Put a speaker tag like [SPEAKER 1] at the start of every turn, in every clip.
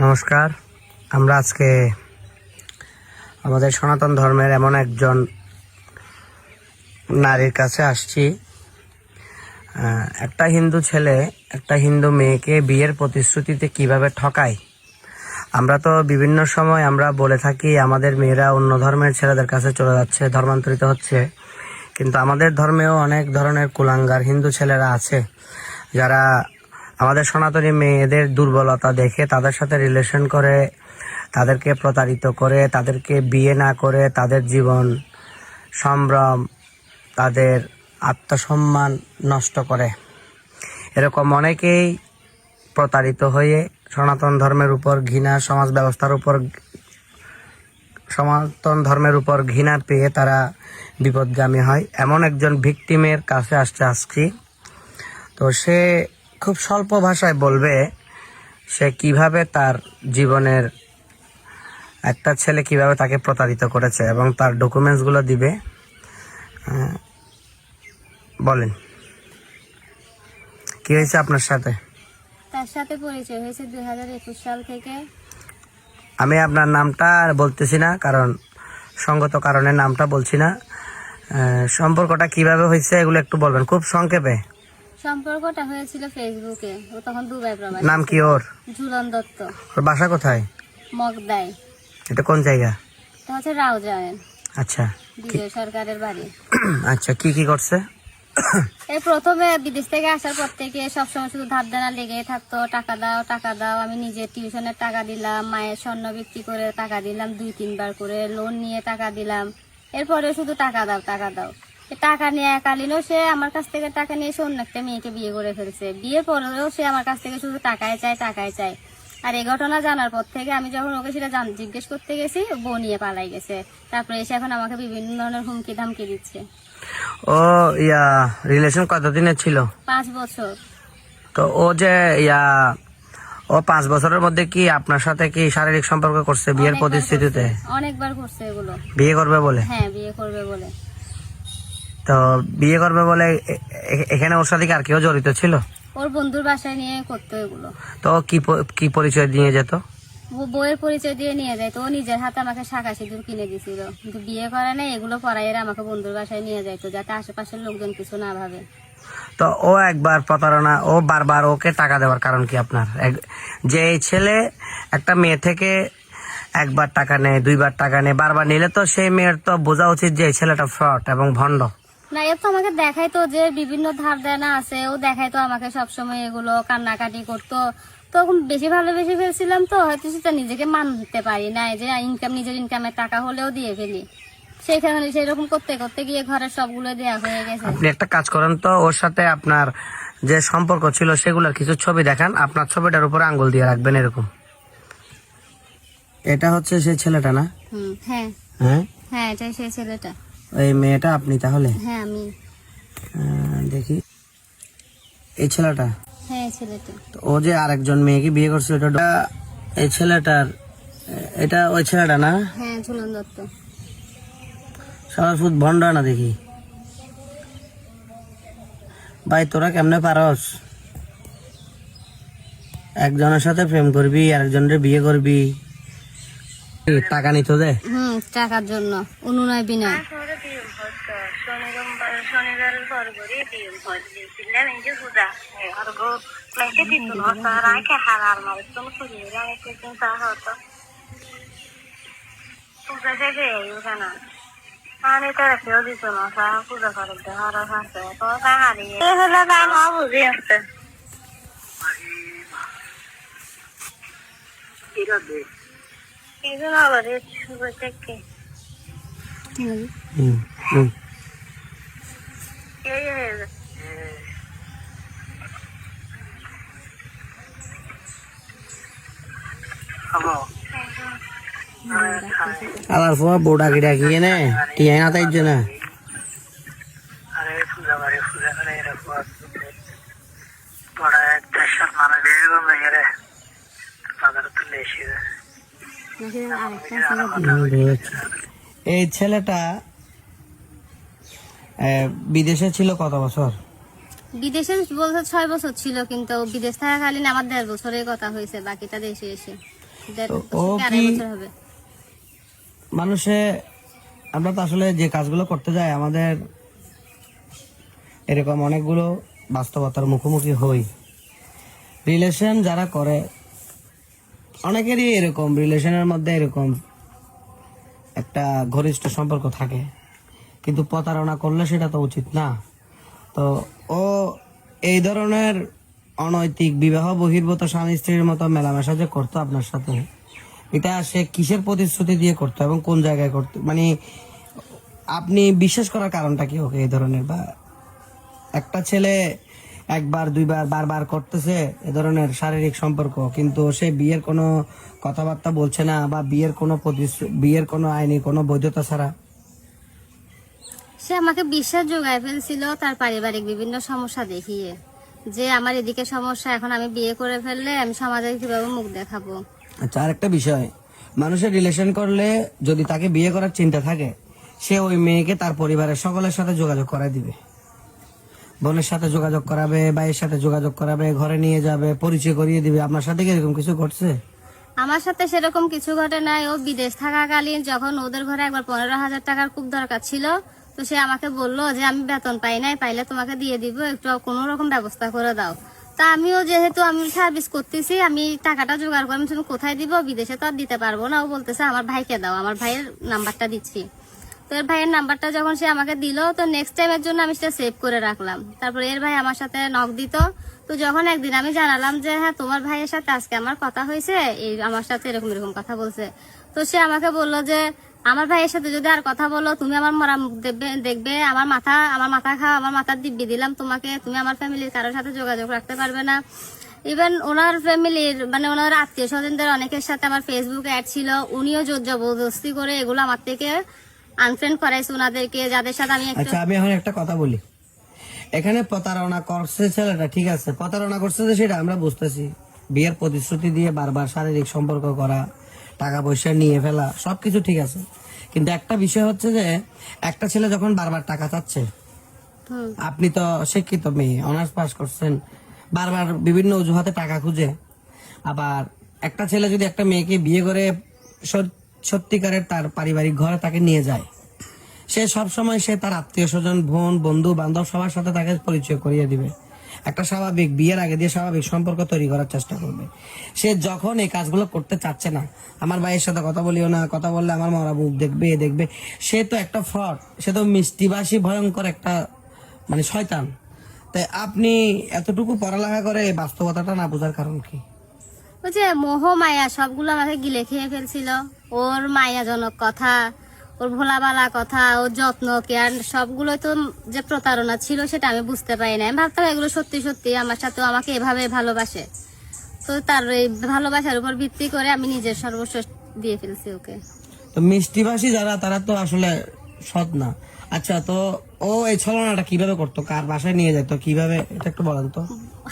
[SPEAKER 1] নমস্কার। আমরা আজকে আমাদের সনাতন ধর্মের এমন একজন নারীর কাছে আসছি। একটা হিন্দু ছেলে একটা হিন্দু মেয়েকে বিয়ের প্রতিশ্রুতিতে কিভাবে ঠকায়। আমরা তো বিভিন্ন সময় আমরা বলে থাকি আমাদের মেয়েরা অন্য ধর্মের ছেলেদের কাছে চলে যাচ্ছে, ধর্মান্তরিত হচ্ছে, কিন্তু আমাদের ধর্মেও অনেক ধরনের কুলাঙ্গার হিন্দু ছেলেরা আছে যারা আমাদের সনাতনী মেয়েদের দুর্বলতা দেখে তাদের সাথে রিলেশন করে, তাদেরকে প্রতারিত করে, তাদেরকে বিয়ে না করে তাদের জীবন সম্ভ্রম, তাদের আত্মসম্মান নষ্ট করে। এরকম অনেকেই প্রতারিত হয়ে সনাতন ধর্মের উপর ঘৃণা, সনাতন ধর্মের উপর ঘৃণা পেয়ে তারা বিপদগামী হয়। এমন একজন ভিকটিমের কাছে আসছি। তো সে খুব স্বল্প ভাষায় বলবে সে কিভাবে তার জীবনের একটা ছেলে কিভাবে তাকে প্রতারিত করেছে এবং তার ডকুমেন্টসগুলো দিবে। বলেন, কি হয়েছে আপনার সাথে?
[SPEAKER 2] তার সাথে পরিচয় হয়েছে 2021 সাল থেকে।
[SPEAKER 1] আমি আপনার নামটা বলতেছি না, কারণ সঙ্গত কারণে নামটা বলছি না। সম্পর্কটা কিভাবে হয়েছে এগুলো একটু বলবেন খুব সংক্ষেপে।
[SPEAKER 2] সম্পর্কটা হয়েছিল ফেসবুকে। ও তখন দুবাই প্রবাসী।
[SPEAKER 1] নাম কি ওর?
[SPEAKER 2] ঝুলন দত্ত।
[SPEAKER 1] ওর বাসা কোথায়?
[SPEAKER 2] মগদাই।
[SPEAKER 1] এটা কোন জায়গা?
[SPEAKER 2] এটা হচ্ছে রাউজান।
[SPEAKER 1] আচ্ছা,
[SPEAKER 2] বিজয় সরকারের বাড়ি।
[SPEAKER 1] আচ্ছা, কি করছে?
[SPEAKER 2] এই প্রথমে বিদেশ থেকে আসার পর থেকে সবসময় শুধু ধার দেনা লেগে থাকতো, টাকা দাও টাকা দাও। আমি নিজে টিউশনের টাকা দিলাম, মায়ের স্বর্ণ বিক্রি করে টাকা দিলাম, 2-3 বার করে লোন নিয়ে টাকা দিলাম। এরপরে শুধু টাকা দাও টাকা দাও। টাকা নিয়ে একালীনও সে আমার কাছ থেকে টাকা নিয়ে সে অন্য একটা মেয়েকে বিয়ে করে ফেলছে। বিয়ের পরেও সে আমার কাছ থেকে শুধু টাকায় চায়। আর এই ঘটনা জানার পর থেকে আমি যখন ওকে সেটা জিজ্ঞেস করতে গেছি, বউ নিয়ে পালাই গেছে। তারপরে এসে এখন আমাকে বিভিন্ন ধরনের হুমকি ধামকি দিচ্ছে।
[SPEAKER 1] ও রিলেশন কতদিনের ছিল?
[SPEAKER 2] 5 বছর।
[SPEAKER 1] তো ও যে 5 বছরের মধ্যে কি আপনার সাথে কি শারীরিক সম্পর্ক করছে বিয়ের প্রতিশ্রুতিতে?
[SPEAKER 2] অনেকবার করছে এগুলো।
[SPEAKER 1] বিয়ে করবে বলে?
[SPEAKER 2] হ্যাঁ, বিয়ে করবে বলে।
[SPEAKER 1] তো বিয়ে করবে বলে এখানে ওর সাথে আর কেউ জড়িত ছিল?
[SPEAKER 2] ওর বন্ধুর বাসায় নিয়ে করতো এগুলো।
[SPEAKER 1] তো কি পরিচয় দিয়ে যেত?
[SPEAKER 2] ও বইয়ের পরিচয় দিয়ে নিয়ে যায়। তো ও নিজের হাতে আমাকে শাঁখা সিঁদুর কিনে দিছিল, কিন্তু বিয়ে করে নাই। এগুলো পরাইয়েরা আমাকে বন্ধুর বাসায় নিয়ে যাইতো যাতে আশেপাশের লোকজন কিছু না ভাবে।
[SPEAKER 1] তো ও একবার প্রতারণা, ও বারবার ওকে টাকা দেওয়ার কারণ কি আপনার? যে ছেলে একটা মেয়ে থেকে একবার টাকা নেয়, 2বার টাকা নেয়, বারবার নিলে তো সেই মেয়ের তো বোঝা উচিত যে এই ছেলেটা ফ্রড এবং ভণ্ড।
[SPEAKER 2] না, এর তো আমাকে দেখাইতো যে বিভিন্ন ধার দেনা আছে। ও দেখাইতো আমাকে সবসময় এগুলো, কান্নাকাটি করতো। তখন বেশি ভালোবেসে ফেলছিলাম, তো হয়তো সেটা নিজেকে মানতে পারি না যে নিজের ইনকামের টাকা হলেও দিয়ে ফেলি। সেখানে সেরকম করতে করতে গিয়ে ঘরের সবগুলো দেয়া হয়ে গেছে।
[SPEAKER 1] আপনি একটা কাজ করেন তো, ওর সাথে আপনার যে সম্পর্ক ছিল সেগুলোর কিছু ছবি দেখান, আপনার ছবিটার উপরে আঙ্গুল দিয়ে রাখবেন এরকম। এটা হচ্ছে সেই ছেলেটা না?
[SPEAKER 2] হ্যাঁ
[SPEAKER 1] হ্যাঁ
[SPEAKER 2] হ্যাঁ, এটাই সেই ছেলেটা।
[SPEAKER 1] এই মেয়েটা আপনি তাহলে?
[SPEAKER 2] হ্যাঁ, আমি।
[SPEAKER 1] দেখি, এই ছেলেটা?
[SPEAKER 2] হ্যাঁ, ছেলেটা।
[SPEAKER 1] ও যে আরেকজন মেয়েকে বিয়ে করছিল, এটা এই ছেলেটার, এটা ওই ছেলেটা না?
[SPEAKER 2] হ্যাঁ, ঝুলন দত্ত।
[SPEAKER 1] সবার ফুট ভণ্ড না দেখি। ভাই তোরা কেমনে পারস? একজনের সাথে প্রেম করবি, আরেকজনের বিয়ে করবি, টাকা নিত দে।
[SPEAKER 2] টাকার জন্য অনুনয় বিনয়।
[SPEAKER 3] শনিবারের পর করে দিন হয়েছিলাম এই যে পূজা আর গো লাইতে দিন হতো রাখে হারাল মারে তুমি খুঁজে রাখে চিন্তা হতো পূজা শেষে ওখানে মানে তারা কেউ দিত না, পূজা করতে হারা আছে তো তা হারিয়ে হলে দাম বুঝি আছে এই জন্য আবার শুরু থেকে
[SPEAKER 1] আবার ফোয়া বোর্ডা কি ডাকিয়ে নে টিয়া না তাই জন্য এই ছেলেটা বিদেশে ছিল কত বছর?
[SPEAKER 2] বিদেশে বলতে 6 বছর ছিল, কিন্তু বিদেশ থাকাকালীন আমার 1.5 বছরের কথা হয়েছে, বাকিটা দেশে এসে 1.5
[SPEAKER 1] তো ও
[SPEAKER 2] বছর কি 2.5
[SPEAKER 1] কি-
[SPEAKER 2] বছর হবে।
[SPEAKER 1] মানুষে আমরা তো আসলে যে কাজগুলো করতে যাই আমাদের এরকম অনেকগুলো বাস্তবতার মুখোমুখি হই। রিলেশন যারা করে অনেকেরই এরকম রিলেশনের মধ্যে এরকম একটা ঘনিষ্ঠ সম্পর্ক থাকে, কিন্তু প্রতারণা করলে সেটা তো উচিত না। তো ও এই ধরনের অনৈতিক বিবাহ বহির্ভূত স্বামী স্ত্রীর মতো মেলামেশা যে করতো আপনার সাথে, এটা সে কিসের প্রতিশ্রুতি দিয়ে করতো এবং কোন জায়গায় করতো, মানে আপনি বিশ্বাস করার কারণটা কি ওকে এই ধরনের? বা একটা ছেলে একবার দুইবার বারবার করতেছে এ ধরনের শারীরিক সম্পর্ক, কিন্তু সে বিয়ের কোনো কথাবার্তা বলছে না বা বিয়ের কোনো আইনি কোনো বৈধতা ছাড়া।
[SPEAKER 2] সে আমাকে বিশ্বাস জোগায় ফেলছিল তার পারিবারিক বিভিন্ন সমস্যা দেখিয়ে, যে আমার এদিকে সমস্যা, এখন আমি বিয়ে করে ফেললে আমি সমাজে কিভাবে মুখ দেখাবো।
[SPEAKER 1] আচ্ছা, আরেকটা বিষয়, মানুষের রিলেশন করলে যদি তাকে বিয়ে করার চিন্তা থাকে, সে ওই মেয়েকে তার পরিবারের সকলের সাথে যোগাযোগ করায় দিবে, বোনের সাথে যোগাযোগ করাবে, ভাইয়ের সাথে যোগাযোগ করাবে, ঘরে নিয়ে যাবে, পরিচয় করিয়ে দিবে। আপনার সাথে কি এরকম কিছু ঘটছে?
[SPEAKER 2] আমার সাথে সেরকম কিছু ঘটে নাই। ও বিদেশ থাকাকালীন যখন ওদের ঘরে একবার 15,000 টাকার খুব দরকার ছিল, তো সে আমাকে বললো যে আমি বেতন পাই নাই, পাইলে তোমাকে দিয়ে দিব, একটু কোনো রকম ব্যবস্থা করে দাও। তা আমিও যেহেতু আমি সার্ভিস করতেছি, আমি টাকাটা জোগাড় করে তুমি কোথায় দিব, বিদেশে তো আর দিতে পারবো না। ও বলতেছে আমার ভাইকে দাও, আমার ভাইয়ের নাম্বারটা দিচ্ছি। তো এর ভাইয়ের নাম্বারটা যখন সে আমাকে দিল, তো নেক্সট টাইমের জন্য আমি সেটা সেভ করে রাখলাম। তারপর এর ভাই আমার সাথে নক দিত। তো যখন একদিন আমি জানালাম যে হ্যাঁ তোমার ভাইয়ের সাথে আজকে আমার কথা হয়েছে, এই আমার সাথে এরকম এরকম কথা বলছে, তো সে আমাকে বললো যে আমার ভাইয়ের সাথে যদি আর কথা বলো তুমি আমার মরা মুখ দেখবে, আমার মাথা খাও, আমার মাথার দিব্যি দিলাম তোমাকে, তুমি আমার ফ্যামিলির কারোর সাথে যোগাযোগ রাখতে পারবে না। ইভেন ওনার ফ্যামিলির মানে ওনার আত্মীয় স্বজনদের অনেকের সাথে আমার ফেসবুকে অ্যাড ছিল, উনিও জোর জবরদস্তি করে এগুলো আমার থেকে আনফ্রেন্ড করাইছে ওনাদেরকে, যাদের সাথে আমি একটু।
[SPEAKER 1] আচ্ছা, আমি এখন একটা কথা বলি। এখানে প্রতারণা করছে ছেলেটা, ঠিক আছে, প্রতারণা করছে যে সেটা আমরা বুঝতেছি, বিয়ের প্রতিশ্রুতি দিয়ে বারবার শারীরিক সম্পর্ক করা, টাকা পয়সা নিয়ে ফেলা, সবকিছু ঠিক আছে, কিন্তু একটা বিষয় হচ্ছে যে একটা ছেলে যখন বারবার টাকা চাচ্ছে,
[SPEAKER 2] হুম,
[SPEAKER 1] আপনি তো শিক্ষিত মেয়ে, অনার্স পাস করছেন, বারবার বিভিন্ন অজুহাতে টাকা খুঁজে, আবার একটা ছেলে যদি একটা মেয়েকে বিয়ে করে সত্যিকারের তার পারিবারিক ঘরে তাকে নিয়ে যায়, সে সব সময় সে তার আত্মীয় স্বজন, বোন, বন্ধু বান্ধব সবার সাথে তাকে পরিচয় করিয়ে দিবে, একটা স্বাভাবিক বিয়ের আগে দিয়ে স্বাভাবিক সম্পর্ক তৈরি করার চেষ্টা করবে। সে যখন এই কাজগুলো করতে চাচ্ছে না, আমার ভাইয়ের সাথে কথা বলিও না, কথা বললে আমার মরা মুখ দেখবে, এ দেখবে, সে তো একটা ফ্রড, সে তো মিষ্টিবাসী ভয়ঙ্কর একটা মানে শয়তান। তাই আপনি এতটুকু পড়ালেখা করে এই বাস্তবতাটা না বোঝার কারণ কি?
[SPEAKER 2] ওই যে মোহ মায়া সবগুলো আমাকে গিলে খেয়ে ফেলছিল। ওর মায়াজনক কথা, ওর ভোলাবালা কথা, ওর যত্ন কেয়ার সবগুলো তো যে প্রতারণা ছিল সেটা আমি বুঝতে পারি না। আমি ভাবতাম এগুলো সত্যি সত্যি আমার সাথে, আমাকে এভাবে ভালোবাসে। তো তার এই ভালোবাসার উপর ভিত্তি করে আমি নিজের সর্বস্ব দিয়ে ফেলছি ওকে।
[SPEAKER 1] তো মিষ্টিভাষী যারা, তারা তো আসলে সৎ না। আচ্ছা, তো ও এই ছলনাটা কিভাবে করতো, কার বাসায় নিয়ে যেত, কিভাবে, এটা একটু বলেন তো।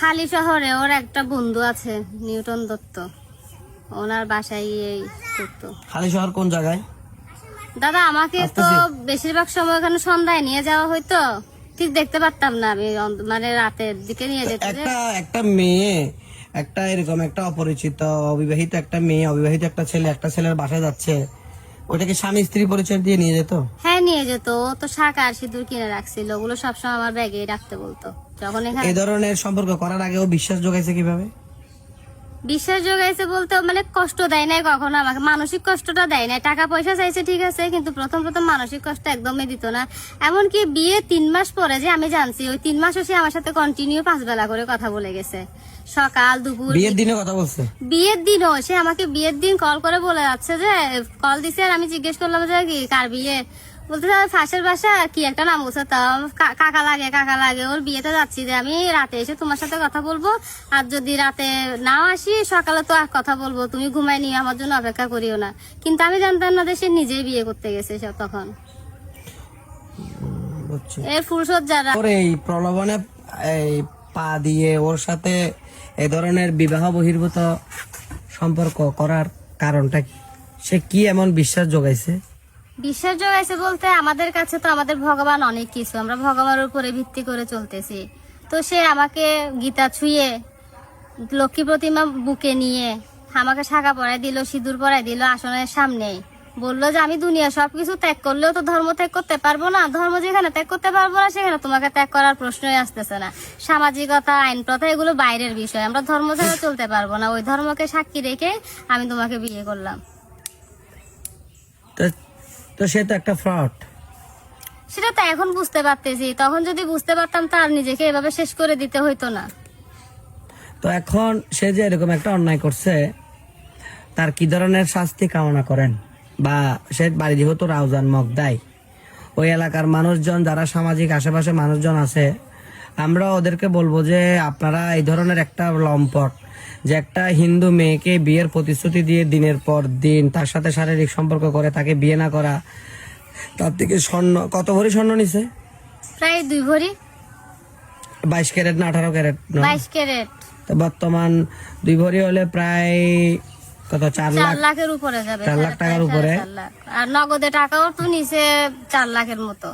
[SPEAKER 2] হালি শহরে ওর একটা বন্ধু আছে নিউটন দত্ত, ওনার বাসায় এই করতো।
[SPEAKER 1] খালি শহর কোন জায়গায়?
[SPEAKER 2] দাদা আমাকে তো বেশিরভাগ সময় ওখানে সন্ধ্যায় নিয়ে যাওয়া হইতো, ঠিক দেখতে পারতাম না আমি, মানে রাতের দিকে নিয়ে যেত।
[SPEAKER 1] একটা মেয়ে, একটা এরকম একটা অপরিচিত অবিবাহিত একটা মেয়ে, অবিবাহিত একটা ছেলে একটা ছেলের বাসায় যাচ্ছে, ওটাকে স্বামী স্ত্রী পরিচয় দিয়ে নিয়ে যেত?
[SPEAKER 2] হ্যাঁ নিয়ে যেত। ও তো শাক আর সিঁদুর কিনে রাখছিল, ওগুলো সবসময় আমার ব্যাগে রাখতে বলতো। যখন এখানে
[SPEAKER 1] এই ধরনের সম্পর্ক করার আগে ও বিশ্বাস জোগাইছে কিভাবে?
[SPEAKER 2] বিশ্বাস জোগাইছে বলতে মানে কষ্ট দেয় নাই কখনো আমাকে, মানসিক কষ্টটা দেয় নাই। টাকা পয়সা চাইছে ঠিক আছে, কিন্তু প্রথম প্রথম মানসিক কষ্ট একদমই দিত না। এমনকি বিয়ে 3 মাস পরে যে আমি জানছি, ওই 3 মাসও সে আমার সাথে কন্টিনিউ 5 বেলা করে কথা বলে গেছে, সকাল দুপুর।
[SPEAKER 1] বিয়ের দিনে কথা বলছে?
[SPEAKER 2] বিয়ের দিনও সে আমাকে বিয়ের দিন কল করে বলে যাচ্ছে যে, কল দিছে আর আমি জিজ্ঞেস করলাম যে কি কার বিয়ে, বলতে ফাঁসের বাসা কি একটা নাম বলছে, তা কাকা লাগে, ওর বিয়েতে যাচ্ছি, যে আমি রাতে এসে তোমার সাথে কথা বলবো, আর যদি রাতে নাও আসি সকালে তো আর কথা বলবো, তুমি ঘুমাই নিয়ে আমার জন্য অপেক্ষা করিও না। কিন্তু আমি জানতাম না যে সে নিজেই বিয়ে করতে গেছে তখন।
[SPEAKER 1] বুঝছি।
[SPEAKER 2] এর ফুরসত যারা
[SPEAKER 1] ওর এই প্রলোভনে এই পা দিয়ে ওর সাথে এই ধরনের বিবাহ বহির্ভূত সম্পর্ক করার কারণটা কি? সে কি এমন বিশ্বাস জোগাইছে?
[SPEAKER 2] বিশ্বাস জোগাইছে বলতে আমাদের কাছে তো আমাদের ভগবান অনেক কিছু, আমরা ভগবানের উপরে ভিত্তি করে চলতেছি। তো সে আমাকে গীতা ছুঁয়ে লক্ষ্মী প্রতিমা বুকে নিয়ে আমাকে শাখা পরাই দিল, সিঁদুর পরাই দিল আসনের সামনেই। বললো যে আমি দুনিয়া সবকিছু ত্যাগ করলেও তো ধর্ম ত্যাগ করতে পারবো না, ধর্ম যেখানে ত্যাগ করতে পারবো না সেখানে তোমাকে ত্যাগ করার প্রশ্নই আসতেছে না। সামাজিকতা, আইন প্রথা এগুলো বাইরের বিষয়, আমরা ধর্ম ছাড়া চলতে পারবো না, ওই ধর্মকে সাক্ষী রেখে আমি তোমাকে বিয়ে করলাম।
[SPEAKER 1] তো সে তো একটা ফ্রড।
[SPEAKER 2] সেটা তো এখন বুঝতে পারতেছি, তখন যদি বুঝতে পারতাম তার নিজেকে এভাবে শেষ করে দিতে হইতো না।
[SPEAKER 1] তো এখন সে যে এরকম একটা অন্যায় করছে, তার কি ধরনের শাস্তি কামনা করেন? বা সে বাড়ি যেহেতু রাউজান মগদাই, ওই এলাকার মানুষজন যারা সামাজিক আশেপাশে মানুষজন আছে, আমরা ওদেরকে বলবো যে আপনারা এই ধরনের একটা লম্পট, যে একটা হিন্দু মেয়েকে বিয়ের প্রতিশ্রুতি দিয়ে দিনের পর দিন তার সাথে শারীরিক সম্পর্ক করে তাকে বিয়ে না করা, তার থেকে স্বর্ণ, কত ভরি স্বর্ণ নিছে?
[SPEAKER 2] প্রায় 2 ভরি।
[SPEAKER 1] 22 ক্যারেট না 18 ক্যারেট?
[SPEAKER 2] 22 ক্যারেট।
[SPEAKER 1] তো বর্তমান 2 ভরি হলে প্রায় কত? 4 লাখ।
[SPEAKER 2] 4 লাখের উপরে যাবে।
[SPEAKER 1] 4 লাখ টাকার উপরে।
[SPEAKER 2] 4 লাখ। আর নগদে টাকাও তো নিচে 4 লাখের মতো।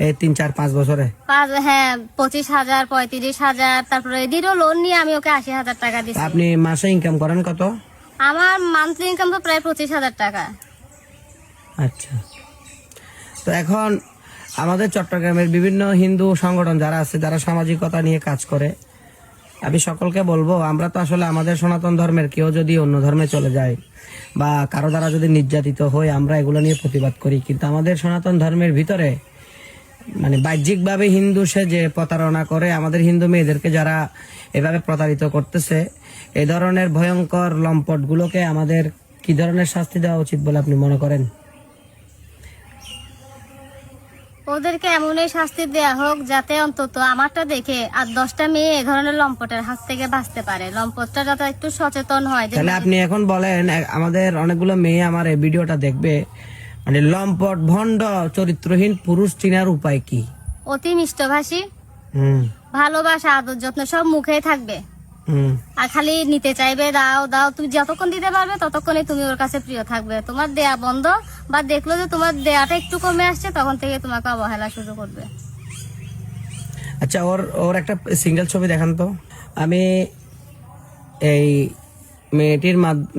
[SPEAKER 1] এই 3-4-5 বছরে?
[SPEAKER 2] হ্যাঁ, 25,000, 35,000। তারপরে এদিরও লোন নিয়ে আমি ওকে 80,000 টাকা দিচ্ছি।
[SPEAKER 1] আপনি মাসে ইনকাম করেন কত?
[SPEAKER 2] আমার মান্থলি ইনকাম তো প্রায় 25,000 টাকা।
[SPEAKER 1] আচ্ছা। তো এখন আমাদের চট্টগ্রামের বিভিন্ন হিন্দু সংগঠন যারা আছে, যারা সামাজিকতা নিয়ে কাজ করে, আমি সকলকে বলবো, আমরা তো আসলে আমাদের সনাতন ধর্মের কেউ যদি অন্য ধর্মে চলে যায় বা কারো দ্বারা যদি নির্যাতিত হয়, আমরা এগুলো নিয়ে প্রতিবাদ করি। কিন্তু আমাদের সনাতন ধর্মের ভিতরে মানে বাহ্যিকভাবে হিন্দু সে যে প্রতারণা করে, আমাদের হিন্দু মেয়েদেরকে যারা এভাবে প্রতারিত করতেছে, এই ধরনের ভয়ঙ্কর লম্পটগুলোকে আমাদের কি ধরনের শাস্তি দেওয়া উচিত বলে আপনি মনে করেন?
[SPEAKER 2] ওদেরকে এমনই শাস্তি দেয়া হোক যাতে অন্তত আমারটা দেখে আর 10টা মেয়ে এই ধরনের লম্পটের হাত থেকে বাঁচতে পারে, লম্পটটা যাতে একটু সচেতন হয়।
[SPEAKER 1] তাহলে আপনি এখন বলেন, আমাদের অনেকগুলো মেয়ে আমার এই ভিডিওটা দেখবে, মানে লম্পট, ভণ্ড, চরিত্রহীন পুরুষ চিনার উপায় কি?
[SPEAKER 2] অতি মিষ্টভাষী,
[SPEAKER 1] হুম
[SPEAKER 2] ভালোবাসা, আদর যত্ন সব মুখেই থাকবে,
[SPEAKER 1] হুম
[SPEAKER 2] আর খালি নিতে চাইবে, দাও দাও। তুমি যতক্ষণ দিতে পারবে ততক্ষণই তুমি ওর কাছে প্রিয় থাকবে। তোমার দেয়া বন্ধ বা দেখলো যে তোমার দেয়াটা একটু কমে আসছে, তখন থেকে তোমাকে অবহেলা শুরু করবে।
[SPEAKER 1] আচ্ছা, ওর একটা সিঙ্গেল ছবি দেখান তো। আমি এই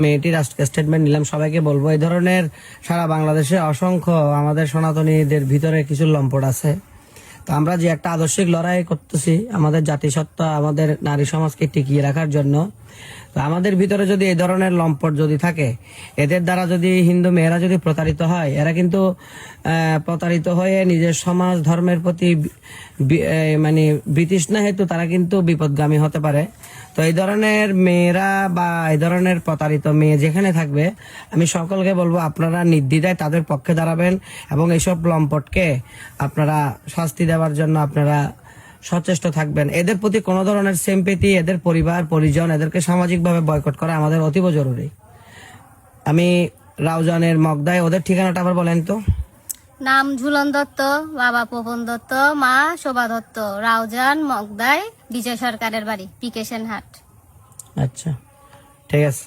[SPEAKER 1] মেয়েটির আজকে স্টেটমেন্ট নিলাম, সবাইকে বলবো এই ধরনের সারা বাংলাদেশে অসংখ্য আমাদের সনাতনীদের ভিতরে কিছু লম্পট আছে। তো আমরা যে একটা আদর্শিক লড়াই করতেছি আমাদের জাতিসত্তা, আমাদের নারী সমাজকে টিকিয়ে রাখার জন্য, তো আমাদের ভিতরে যদি এই ধরনের লম্পট যদি থাকে, এদের দ্বারা যদি হিন্দু মেয়েরা যদি প্রতারিত হয়, এরা কিন্তু প্রতারিত হয়ে নিজের সমাজ ধর্মের প্রতি মানে বিতৃষ্ণা হেতু তারা কিন্তু বিপদগামী হতে পারে। তো এই ধরনের মেয়েরা বা এই ধরনের প্রতারিত মেয়ে যেখানে থাকবে, আমি সকলকে বলবো আপনারা নির্দ্বিধায় তাদের পক্ষে দাঁড়াবেন এবং এইসব লম্পটকে আপনারা শাস্তি দেওয়ার জন্য আপনারা সচেষ্ট থাকবেন। এদের প্রতি কোনো ধরনের সিম্প্যাথি, এদের পরিবার পরিজন, এদেরকে সামাজিকভাবে বয়কট করা আমাদের অতীব জরুরি। আমি রাউজানের মগদায়, ওদের ঠিকানাটা আবার বলেন তো।
[SPEAKER 2] নাম ঝুলন দত্ত, বাবা পবন দত্ত, মা শোভা দত্ত, রাউজান মগদাই, বিজয় সরকারের বাড়ি, পিকেশন হাট।
[SPEAKER 1] আচ্ছা, ঠিক আছে।